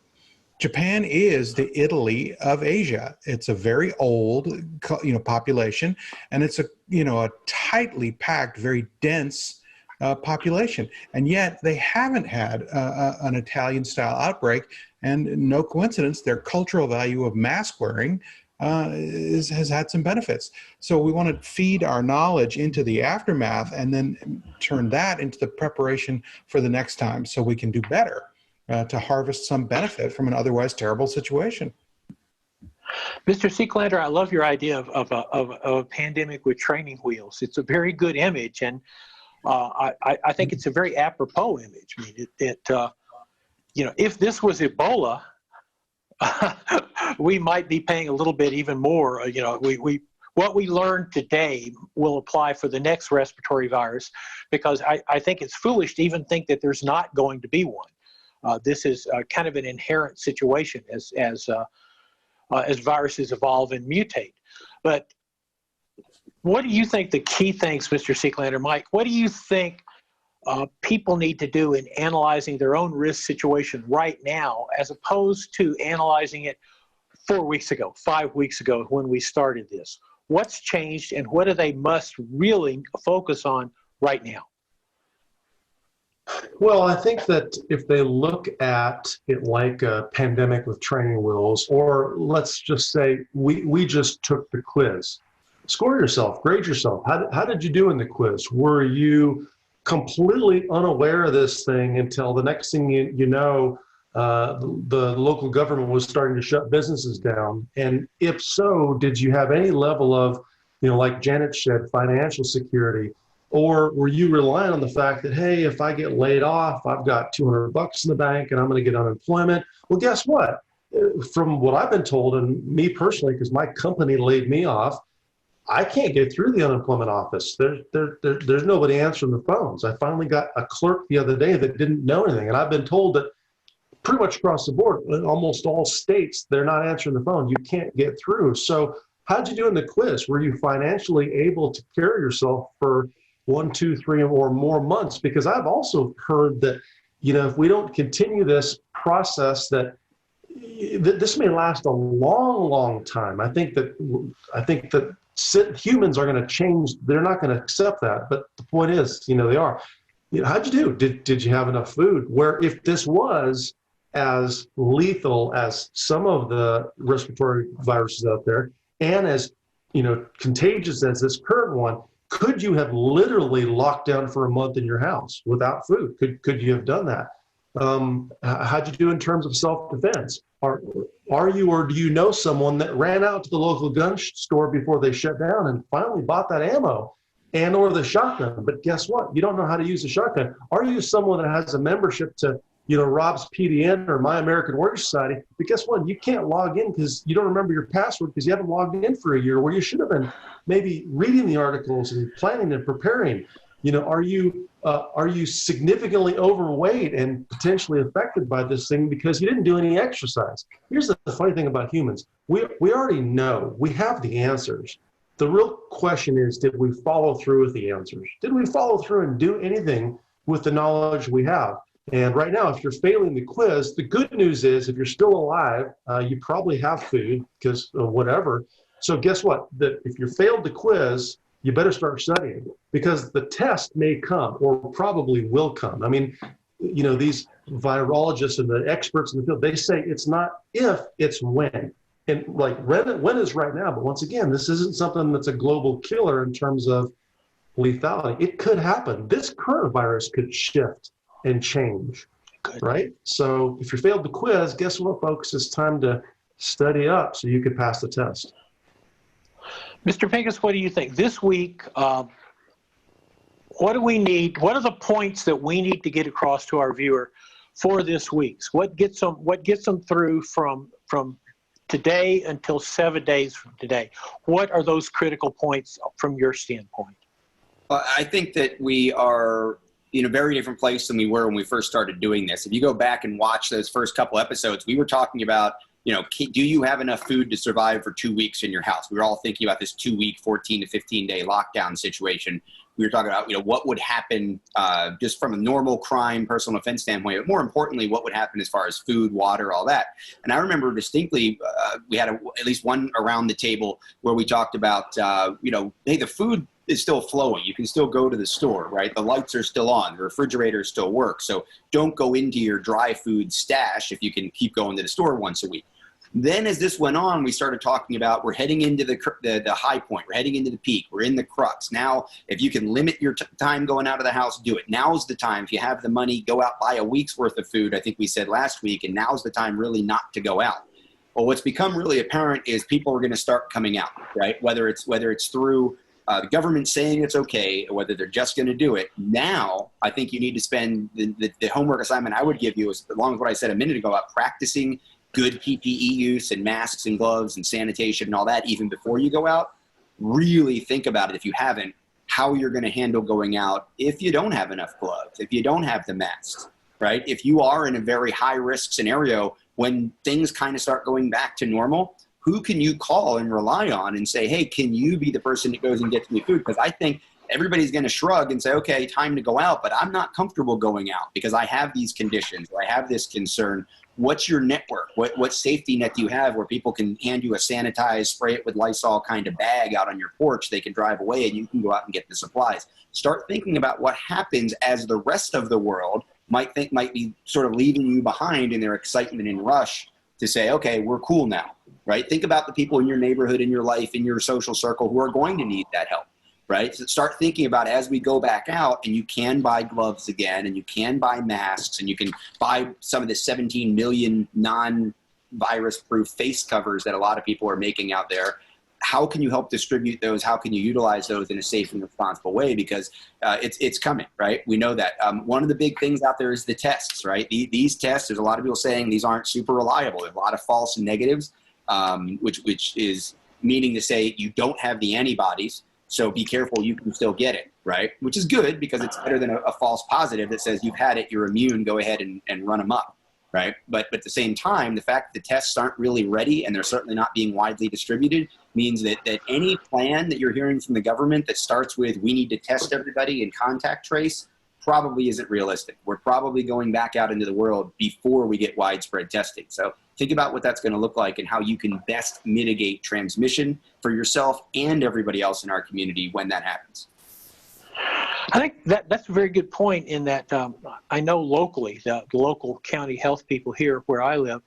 Japan is the Italy of Asia. It's a very old, population, and it's a tightly packed, very dense population, and yet they haven't had an Italian-style outbreak. And no coincidence, their cultural value of mask wearing has had some benefits. So we want to feed our knowledge into the aftermath and then turn that into the preparation for the next time, so we can do better to harvest some benefit from an otherwise terrible situation. Mr. Seeklander, I love your idea of a pandemic with training wheels. It's a very good image, and I think it's a very apropos image. I mean, if this was Ebola, we might be paying a little bit even more. What we learned today will apply for the next respiratory virus, because I think it's foolish to even think that there's not going to be one. This is kind of an inherent situation as viruses evolve and mutate. But what do you think the key things, Mr. Seeklander, Mike, what do you think people need to do in analyzing their own risk situation right now, as opposed to analyzing it 4 weeks ago, 5 weeks ago when we started this? What's changed, and what do they must really focus on right now? Well, I think that if they look at it like a pandemic with training wheels, or let's just say we just took the quiz. Score yourself, grade yourself. How did you do in the quiz? Were you completely unaware of this thing until the next thing you know, the local government was starting to shut businesses down? And if so, did you have any level of, like Janet said, financial security? Or were you relying on the fact that, hey, if I get laid off, I've got $200 in the bank and I'm going to get unemployment? Well, guess what? From what I've been told, and me personally, because my company laid me off, I can't get through the unemployment office. There's nobody answering the phones. I finally got a clerk the other day that didn't know anything. And I've been told that pretty much across the board, in almost all states, they're not answering the phone. You can't get through. So how'd you do in the quiz? Were you financially able to carry yourself for 1, 2, 3, or more months? Because I've also heard that, if we don't continue this process, that this may last a long, long time. I think that humans are going to change. They're not going to accept that. But the point is, they are. How'd you do? Did you have enough food? Where if this was as lethal as some of the respiratory viruses out there, and as contagious as this current one, could you have literally locked down for a month in your house without food? Could you have done that? How'd you do in terms of self-defense? Are you, or do you know someone that ran out to the local gun store before they shut down and finally bought that ammo and or the shotgun? But guess what? You don't know how to use a shotgun. Are you someone that has a membership to, Rob's PDN or My American Warrior Society? But guess what? You can't log in because you don't remember your password because you haven't logged in for a year, where you should have been maybe reading the articles and planning and preparing. Are you significantly overweight and potentially affected by this thing because you didn't do any exercise? Here's the funny thing about humans. We already know. We have the answers. The real question is, did we follow through with the answers? Did we follow through and do anything with the knowledge we have? And right now, if you're failing the quiz, the good news is if you're still alive, you probably have food because of whatever. So guess what? That if you failed the quiz, you better start studying, because the test may come, or probably will come. I mean, these virologists and the experts in the field, they say it's not if, it's when. And like when is right now. But once again, this isn't something that's a global killer in terms of lethality. It could happen. This current virus could shift and change, right? So if you failed the quiz, guess what, folks? It's time to study up so you could pass the test. Mr. Pincus, what do you think? This week, what do we need? What are the points that we need to get across to our viewer for this week? What gets them through from today until 7 days from today? What are those critical points from your standpoint? I think that we are in a very different place than we were when we first started doing this. If you go back and watch those first couple episodes, we were talking about, do you have enough food to survive for 2 weeks in your house? We were all thinking about this 2-week, 14 to 15-day lockdown situation. We were talking about, what would happen just from a normal crime, personal offense standpoint, but more importantly, what would happen as far as food, water, all that. And I remember distinctly, we had at least one around the table where we talked about, hey, the food is still flowing. You can still go to the store, right? The lights are still on. The refrigerator still works. So don't go into your dry food stash if you can keep going to the store once a week. Then as this went on, we started talking about we're heading into the high point. We're heading into the peak. We're in the crux. Now, if you can limit your time going out of the house, do it. Now's the time. If you have the money, go out, buy a week's worth of food, I think we said last week, and now's the time really not to go out. Well, what's become really apparent is people are going to start coming out, right? Whether it's through the government saying it's okay, or whether they're just going to do it. Now, I think you need to spend the homework assignment I would give you, is along with what I said a minute ago about practicing good PPE use and masks and gloves and sanitation and all that even before you go out. Really think about it, if you haven't, how you're going to handle going out if you don't have enough gloves, if you don't have the masks. right? If you are in a very high risk scenario, when things kind of start going back to normal, who can you call and rely on and say, hey, can you be the person that goes and gets me food? Because I think everybody's going to shrug and say, okay, time to go out, but I'm not comfortable going out because I have these conditions or I have this concern. What's your network? What safety net do you have where people can hand you a sanitized, spray it with Lysol kind of bag out on your porch? They can drive away and you can go out and get the supplies. Start thinking about what happens as the rest of the world might be sort of leaving you behind in their excitement and rush to say, okay, we're cool now, right? Think about the people in your neighborhood, in your life, in your social circle who are going to need that help. Right? So start thinking about as we go back out and you can buy gloves again and you can buy masks and you can buy some of the 17 million non-virus proof face covers that a lot of people are making out there. How can you help distribute those? How can you utilize those in a safe and responsible way? Because it's coming, right? We know that. One of the big things out there is the tests, right? These tests, there's a lot of people saying these aren't super reliable. There's a lot of false negatives, which is meaning to say you don't have the antibodies. So be careful, you can still get it, right? Which is good because it's better than a false positive that says you've had it, you're immune, go ahead and run them up, right? But at the same time, the fact that the tests aren't really ready and they're certainly not being widely distributed means that any plan that you're hearing from the government that starts with we need to test everybody and contact trace probably isn't realistic. We're probably going back out into the world before we get widespread testing. So think about what that's going to look like and how you can best mitigate transmission for yourself and everybody else in our community when that happens. I think that's a very good point in that I know locally, the local county health people here where I live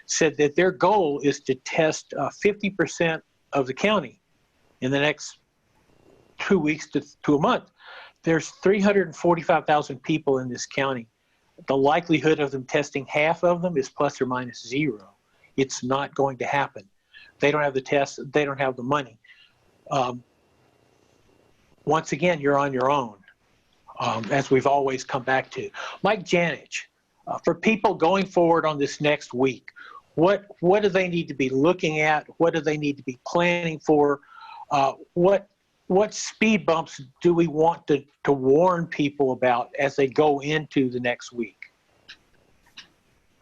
said that their goal is to test 50% of the county in the next 2 weeks to a month. There's 345,000 people in this county. The likelihood of them testing half of them is plus or minus zero. It's not going to happen. They don't have the tests. They don't have the money. Once again, you're on your own, as we've always come back to. Mike Janich, for people going forward on this next week, what do they need to be looking at? What do they need to be planning for? What speed bumps do we want to warn people about as they go into the next week?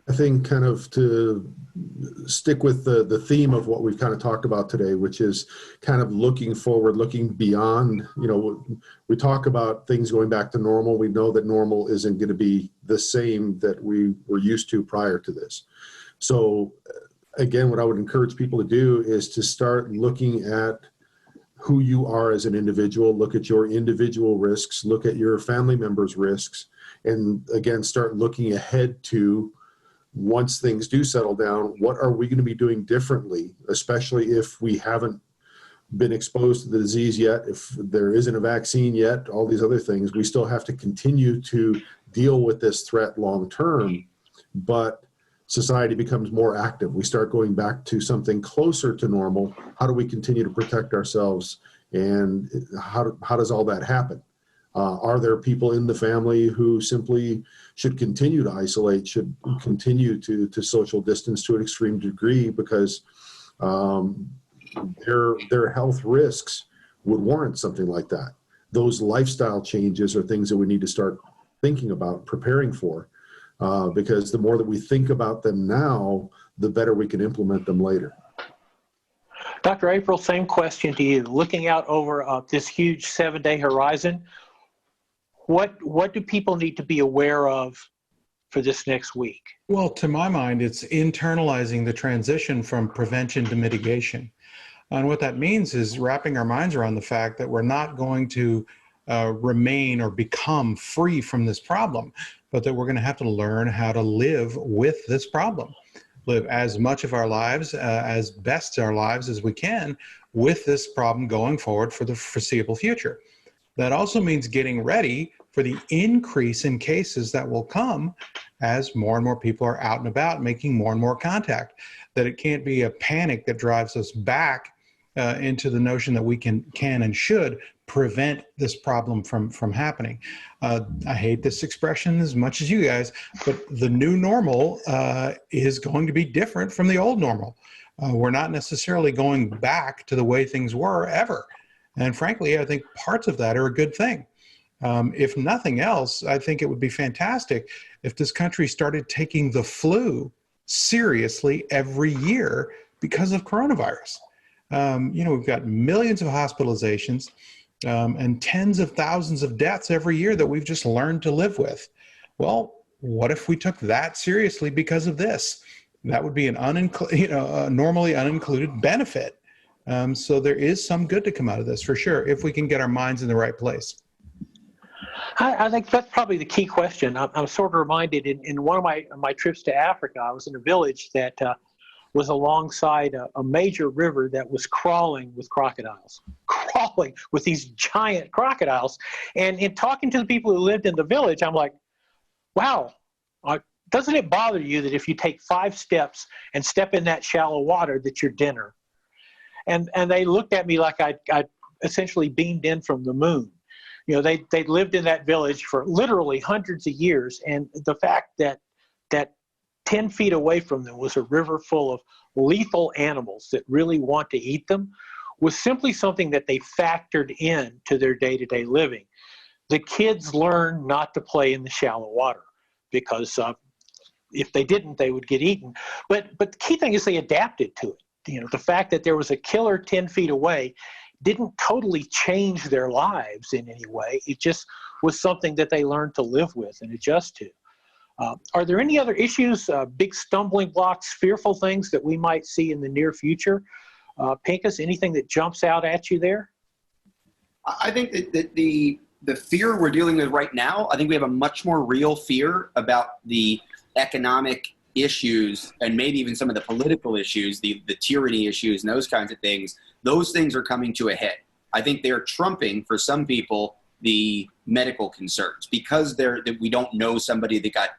I think kind of to stick with the theme of what we've kind of talked about today, which is kind of looking forward, looking beyond, we talk about things going back to normal. We know that normal isn't going to be the same that we were used to prior to this. So again, what I would encourage people to do is to start looking at who you are as an individual, look at your individual risks, look at your family members' risks, and again, start looking ahead to once things do settle down, what are we going to be doing differently, especially if we haven't been exposed to the disease yet, if there isn't a vaccine yet, all these other things. We still have to continue to deal with this threat long term, but society becomes more active. We start going back to something closer to normal. How do we continue to protect ourselves, and how does all that happen? Are there people in the family who simply should continue to isolate, should continue to social distance to an extreme degree because their health risks would warrant something like that? Those lifestyle changes are things that we need to start thinking about, preparing for, because the more that we think about them now, the better we can implement them later. Dr. April, same question to you. Looking out over this huge 7-day horizon, what do people need to be aware of for this next week? Well, to my mind, it's internalizing the transition from prevention to mitigation. And what that means is wrapping our minds around the fact that we're not going to remain or become free from this problem, but that we're going to have to learn how to live with this problem, live as much of our lives, as best our lives as we can with this problem going forward for the foreseeable future. That also means getting ready for the increase in cases that will come as more and more people are out and about making more and more contact. That it can't be a panic that drives us back into the notion that we can and should prevent this problem from happening. I hate this expression as much as you guys, but the new normal is going to be different from the old normal. We're not necessarily going back to the way things were ever. And frankly, I think parts of that are a good thing. If nothing else, I think it would be fantastic if this country started taking the flu seriously every year because of coronavirus. We've got millions of hospitalizations and tens of thousands of deaths every year that we've just learned to live with. Well, what if we took that seriously because of this? That would be an normally unincluded benefit. So there is some good to come out of this for sure, if we can get our minds in the right place. I think that's probably the key question. I'm sort of reminded in one of my trips to Africa, I was in a village that was alongside a major river that was crawling with crocodiles, crawling with these giant crocodiles. And in talking to the people who lived in the village, I'm like, wow, doesn't it bother you that if you take 5 steps and step in that shallow water, that you're dinner? And they looked at me like I'd essentially beamed in from the moon. They lived in that village for literally hundreds of years, and the fact that 10 feet away from them was a river full of lethal animals that really want to eat them was simply something that they factored in to their day-to-day living. The kids learned not to play in the shallow water because if they didn't, they would get eaten. But the key thing is they adapted to it. The fact that there was a killer 10 feet away didn't totally change their lives in any way. It just was something that they learned to live with and adjust to. Are there any other issues, big stumbling blocks, fearful things that we might see in the near future? Pincus, anything that jumps out at you there? I think that the fear we're dealing with right now, I think we have a much more real fear about the economic issues and maybe even some of the political issues, the tyranny issues and those kinds of things. Those things are coming to a head. I think they're trumping, for some people, the medical concerns because that we don't know somebody that got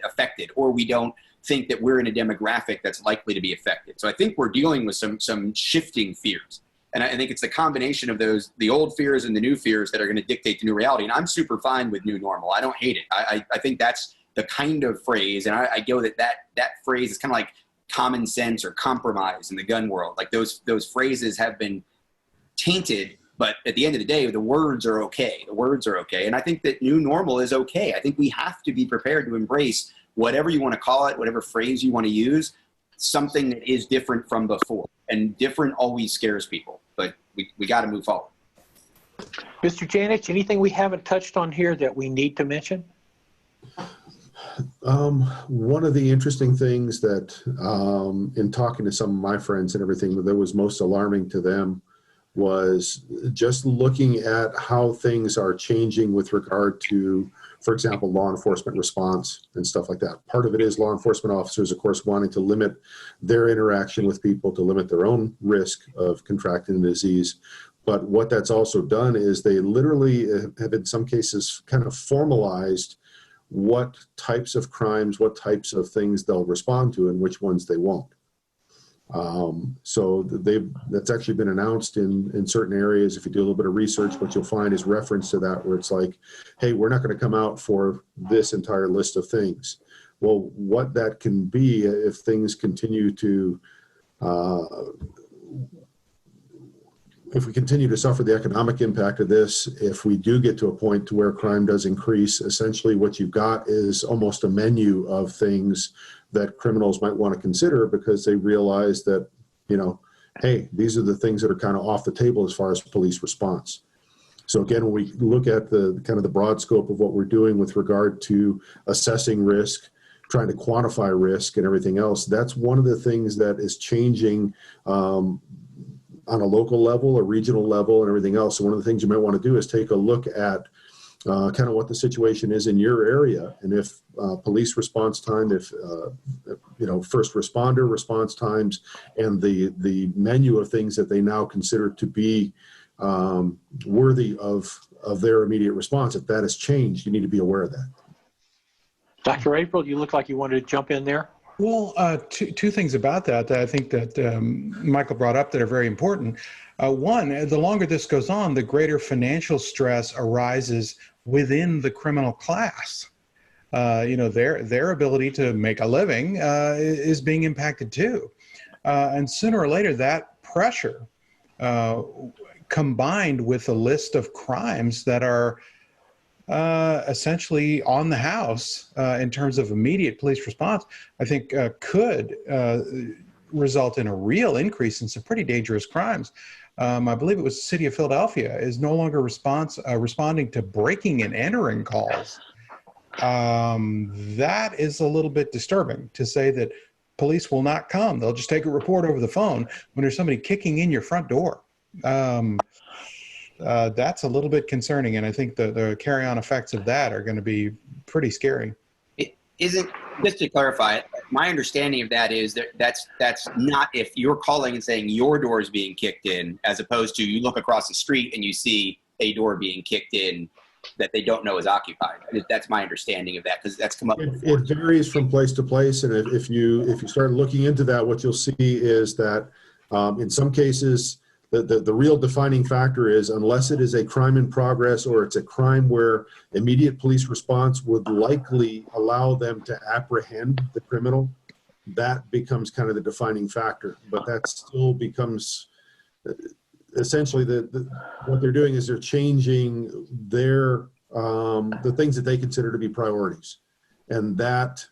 affected, or we don't think that we're in a demographic that's likely to be affected. So I think we're dealing with some shifting fears. And I think it's the combination of the old fears and the new fears that are going to dictate the new reality. And I'm super fine with new normal. I don't hate it. I think that's the kind of phrase, and I go that phrase is kind of like common sense or compromise in the gun world. Like those phrases have been tainted, but at the end of the day, the words are okay. The words are okay. And I think that new normal is okay. I think we have to be prepared to embrace whatever you want to call it, whatever phrase you want to use, something that is different from before. And different always scares people, but we got to move forward. Mr. Janich, anything we haven't touched on here that we need to mention? One of the interesting things that in talking to some of my friends and everything that was most alarming to them was just looking at how things are changing with regard to, for example, law enforcement response and stuff like that. Part of it is law enforcement officers, of course, wanting to limit their interaction with people, to limit their own risk of contracting the disease. But what that's also done is they literally have, in some cases, kind of formalized what types of crimes, what types of things they'll respond to and which ones they won't. So that's actually been announced in certain areas. If you do a little bit of research, what you'll find is reference to that, where it's like, hey, we're not going to come out for this entire list of things. Well, what that can be if things continue to, if we continue to suffer the economic impact of this, if we do get to a point to where crime does increase, essentially what you've got is almost a menu of things that criminals might want to consider because they realize that, hey, these are the things that are kind of off the table as far as police response. So again, when we look at the kind of the broad scope of what we're doing with regard to assessing risk, trying to quantify risk and everything else, that's one of the things that is changing on a local level, a regional level, and everything else. So one of the things you might want to do is take a look at kind of what the situation is in your area, and if police response time, if first responder response times, and the menu of things that they now consider to be worthy of their immediate response. If that has changed, you need to be aware of that. Dr. April, you look like you wanted to jump in there. Well, two things about that I think that Michael brought up that are very important. One, the longer this goes on, the greater financial stress arises within the criminal class. Their ability to make a living is being impacted too. And sooner or later, that pressure combined with a list of crimes that are essentially on the house in terms of immediate police response, I think could result in a real increase in some pretty dangerous crimes. I believe it was the city of Philadelphia is no longer responding to breaking and entering calls. That is a little bit disturbing to say that police will not come. They'll just take a report over the phone when there's somebody kicking in your front door. That's a little bit concerning, and I think the carry-on effects of that are going to be pretty scary. It isn't, just to clarify it, my understanding of that is that that's not if you're calling and saying your door is being kicked in, as opposed to you look across the street and you see a door being kicked in that they don't know is occupied. That's my understanding of that, because that's come up before. It varies from place to place, and if you start looking into that, what you'll see is that in some cases, the real defining factor is unless it is a crime in progress or it's a crime where immediate police response would likely allow them to apprehend the criminal, that becomes kind of the defining factor. But that still becomes essentially what they're doing is they're changing their the things that they consider to be priorities. And that,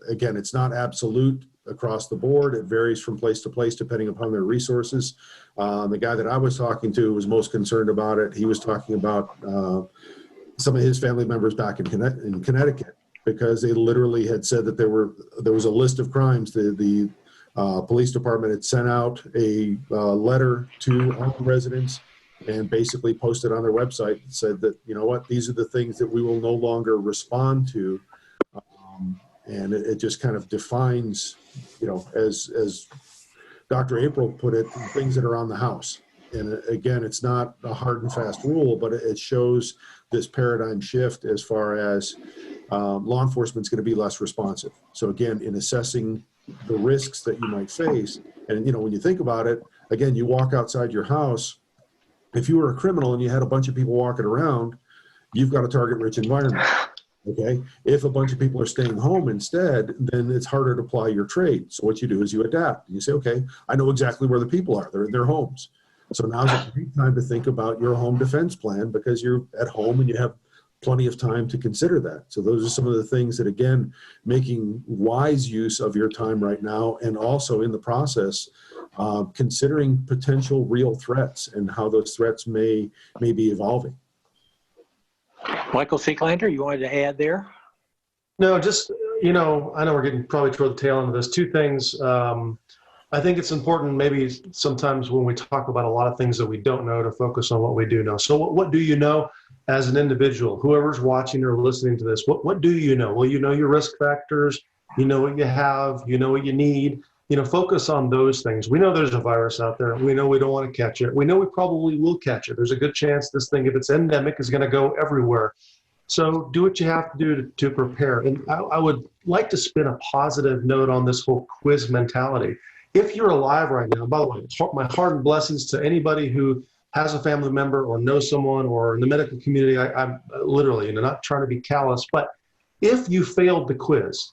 again, it's not absolute across the board. It varies from place to place depending upon their resources. The guy that I was talking to was most concerned about it. He was talking about some of his family members back in Connecticut, because they literally had said that there was a list of crimes. The police department had sent out a letter to all the residents and basically posted on their website and said that, you know what, these are the things that we will no longer respond to. And it just kind of defines, you know, as Dr. April put it, things that are on the house. And again, it's not a hard and fast rule, but it shows this paradigm shift as far as law enforcement is going to be less responsive. So again, in assessing the risks that you might face, and you know, when you think about it, again, you walk outside your house, if you were a criminal and you had a bunch of people walking around, you've got a target-rich environment. Okay. If a bunch of people are staying home instead, then it's harder to apply your trade. So what you do is you adapt. You say, okay, I know exactly where the people are. They're in their homes. So now's a great time to think about your home defense plan, because you're at home and you have plenty of time to consider that. So those are some of the things that, again, making wise use of your time right now, and also in the process, considering potential real threats and how those threats may be evolving. Michael Seeklander, you wanted to add there? No, just, you know, I know we're getting probably toward the tail end of this. Two things. I think it's important maybe sometimes when we talk about a lot of things that we don't know, to focus on what we do know. So what do you know as an individual? Whoever's watching or listening to this, what do you know? Well, you know your risk factors, you know what you have, you know what you need. You know, focus on those things. We know there's a virus out there. We know we don't want to catch it. We know we probably will catch it. There's a good chance this thing, if it's endemic, is going to go everywhere. So do what you have to do to prepare. And I would like to spin a positive note on this whole quiz mentality. If you're alive right now, by the way, my heart and blessings to anybody who has a family member or knows someone or in the medical community. I'm literally, you know, not trying to be callous, but if you failed the quiz,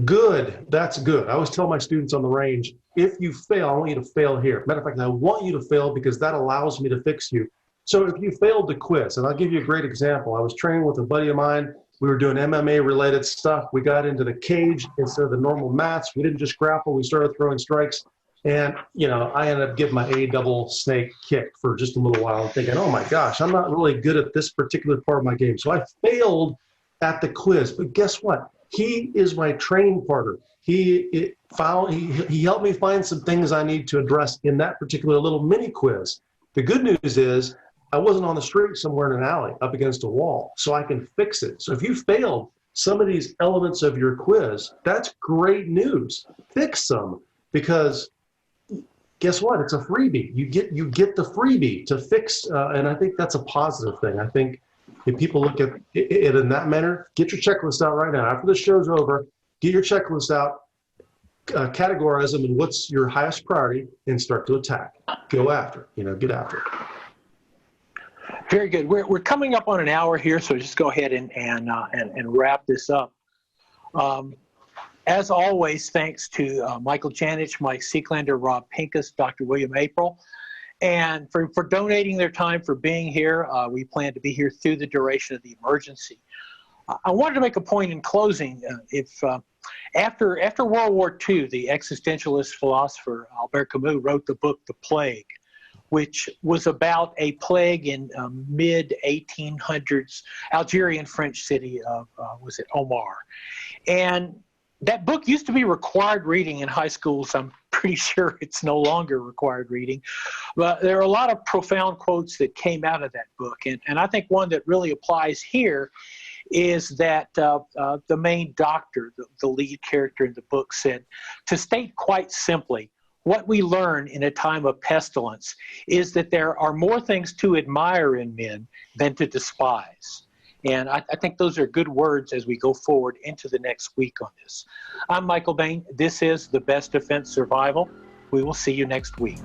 good, that's good. I always tell my students on the range, if you fail, I want you to fail here. Matter of fact, I want you to fail because that allows me to fix you. So if you failed the quiz, and I'll give you a great example. I was training with a buddy of mine. We were doing MMA related stuff. We got into the cage instead of the normal mats. We didn't just grapple, we started throwing strikes. And, you know, I ended up getting my A double snake kick for just a little while, thinking, oh my gosh, I'm not really good at this particular part of my game. So I failed at the quiz. But guess what? He is my training partner. He helped me find some things I need to address in that particular little mini quiz. The good news is I wasn't on the street somewhere in an alley up against a wall, so I can fix it. So if you failed some of these elements of your quiz, that's great news. Fix them, because guess what? It's a freebie. You get the freebie to fix, and I think that's a positive thing. I think if people look at it in that manner, get your checklist out right now. After the show's over, get your checklist out, categorize them in what's your highest priority, and start to attack. Go after, get after it. Very good. We're coming up on an hour here, so just go ahead and wrap this up. As always, thanks to Michael Janich, Mike Seeklander, Rob Pincus, Dr. William April. and for donating their time, for being here. We plan to be here through the duration of the emergency. I wanted to make a point in closing. After World War II, the existentialist philosopher Albert Camus wrote the book The Plague, which was about a plague in mid-1800s Algerian French city of, was it Omar? And that book used to be required reading in high schools. I'm pretty sure it's no longer required reading. But there are a lot of profound quotes that came out of that book. And I think one that really applies here is that the main doctor, the lead character in the book, said, to state quite simply, what we learn in a time of pestilence is that there are more things to admire in men than to despise. And I think those are good words as we go forward into the next week on this. I'm Michael Bain. This is The Best Defense Survival. We will see you next week.